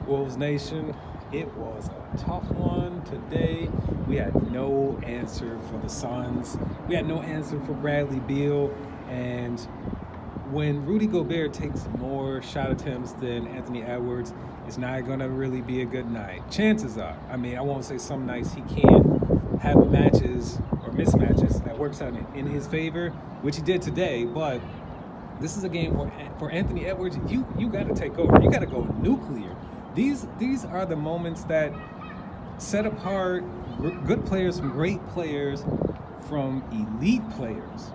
Wolves Nation, it was a tough one today. We had no answer for the Suns. We had no answer for Bradley Beal. And when Rudy Gobert takes more shot attempts than Anthony Edwards, it's not going to really be a good night. Chances are. I mean, I won't say some nights he can't have matches or mismatches that works out in his favor, which he did today, but this is a game where for Anthony Edwards, you got to take over. You got to go nuclear. These are the moments that set apart good players from great players from elite players.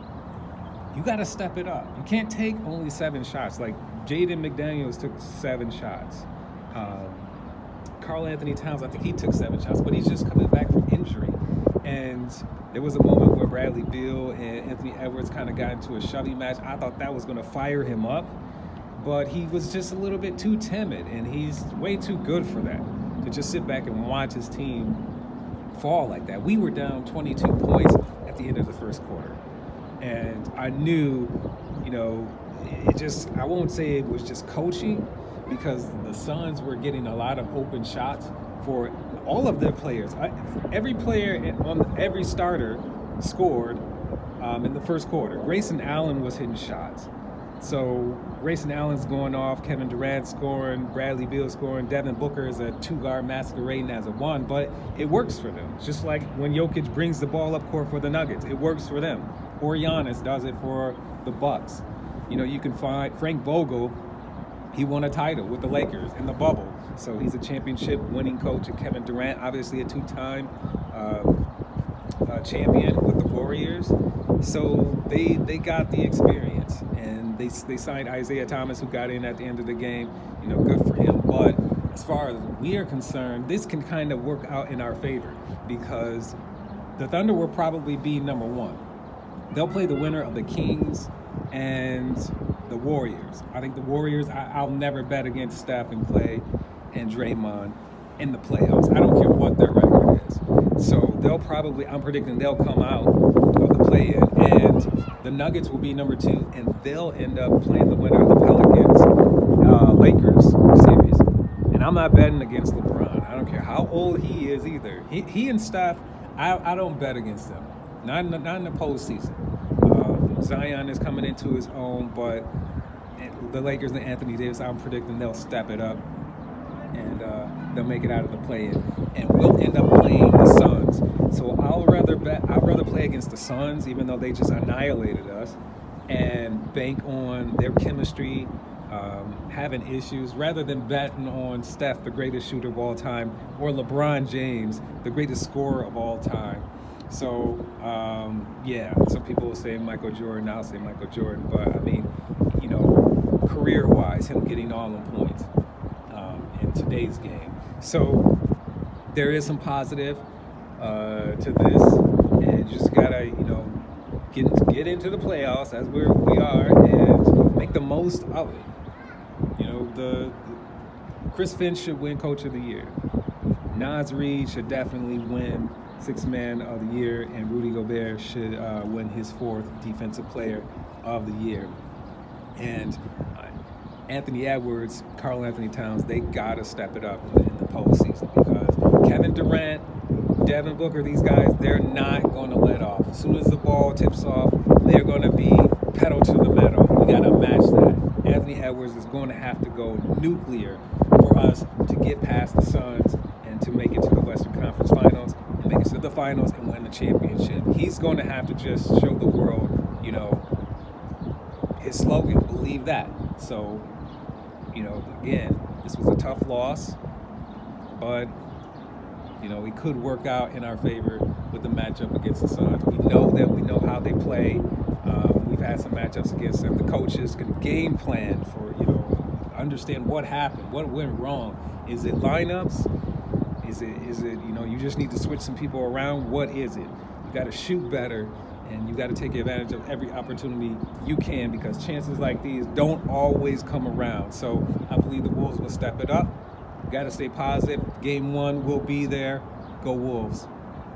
You got to step it up. You can't take only 7 shots. Like Jaden McDaniels took 7 shots. Karl Anthony Towns, I think he took 7 shots, but he's just coming back from injury. And there was a moment where Bradley Beal and Anthony Edwards kind of got into a shoving match. I thought that was going to fire him up, but he was just a little bit too timid, and he's way too good for that, to just sit back and watch his team fall like that. We were down 22 points at the end of the first quarter, and I knew, I won't say it was just coaching, because the Suns were getting a lot of open shots for all of their players. Every player on every starter scored in the first quarter. Grayson Allen was hitting shots. So Grayson Allen's going off, Kevin Durant scoring, Bradley Beal scoring, Devin Booker is a 2-guard masquerading as a 1, but it works for them. It's just like when Jokic brings the ball up court for the Nuggets, it works for them. Or Giannis does it for the Bucks. You can find Frank Vogel. He won a title with the Lakers in the bubble. So he's a championship winning coach. And Kevin Durant, obviously a 2-time champion with the Warriors. So they got the experience. And they signed Isaiah Thomas, who got in at the end of the game. Good for him. But as far as we are concerned, this can kind of work out in our favor, because the Thunder will probably be number 1. They'll play the winner of the Kings and the Warriors. I think the Warriors, I'll never bet against Steph and Clay and Draymond in the playoffs. I don't care what their record is. So I'm predicting they'll come out of the play-in, and the Nuggets will be number 2, and they'll end up playing the winner of the Pelicans-Lakers series. And I'm not betting against LeBron. I don't care how old he is either. He and Steph, I don't bet against them. Not in the postseason. Zion is coming into his own, but the Lakers and Anthony Davis, I'm predicting they'll step it up, and they'll make it out of the play-in, and we'll end up playing the Suns. So I'd rather play against the Suns, even though they just annihilated us, and bank on their chemistry having issues, rather than betting on Steph, the greatest shooter of all time, or LeBron James, the greatest scorer of all time. So, some people will say Michael Jordan, I'll say Michael Jordan, but I mean, career-wise, him getting all the points in today's game. So, there is some positive to this, and you just gotta, get into the playoffs as we are, and make the most of it. The Chris Finch should win Coach of the Year. Naz Reid should definitely win 6th Man of the Year, and Rudy Gobert should win his 4th Defensive Player of the Year. And Anthony Edwards, Karl Anthony Towns, they gotta step it up in the postseason, because Kevin Durant, Devin Booker, these guys, they're not going to let off. As soon as the ball tips off, they're going to be pedal to the metal. We got to match that. Anthony Edwards is going to have to go nuclear for us to get past the Suns and to make it to the Western Conference Finals, and make it to the finals and win the championship. He's going to have to just show the world, his slogan, believe that. So, again, this was a tough loss, but it could work out in our favor with the matchup against the Suns. We know how they play. We've had some matchups against them. The coaches can game plan for, understand what happened, what went wrong. Is it lineups? Is it you just need to switch some people around? What is it? You got to shoot better, and you got to take advantage of every opportunity you can, because chances like these don't always come around. So I believe the Wolves will step it up. Got to stay positive. Game 1 will be there. Go Wolves.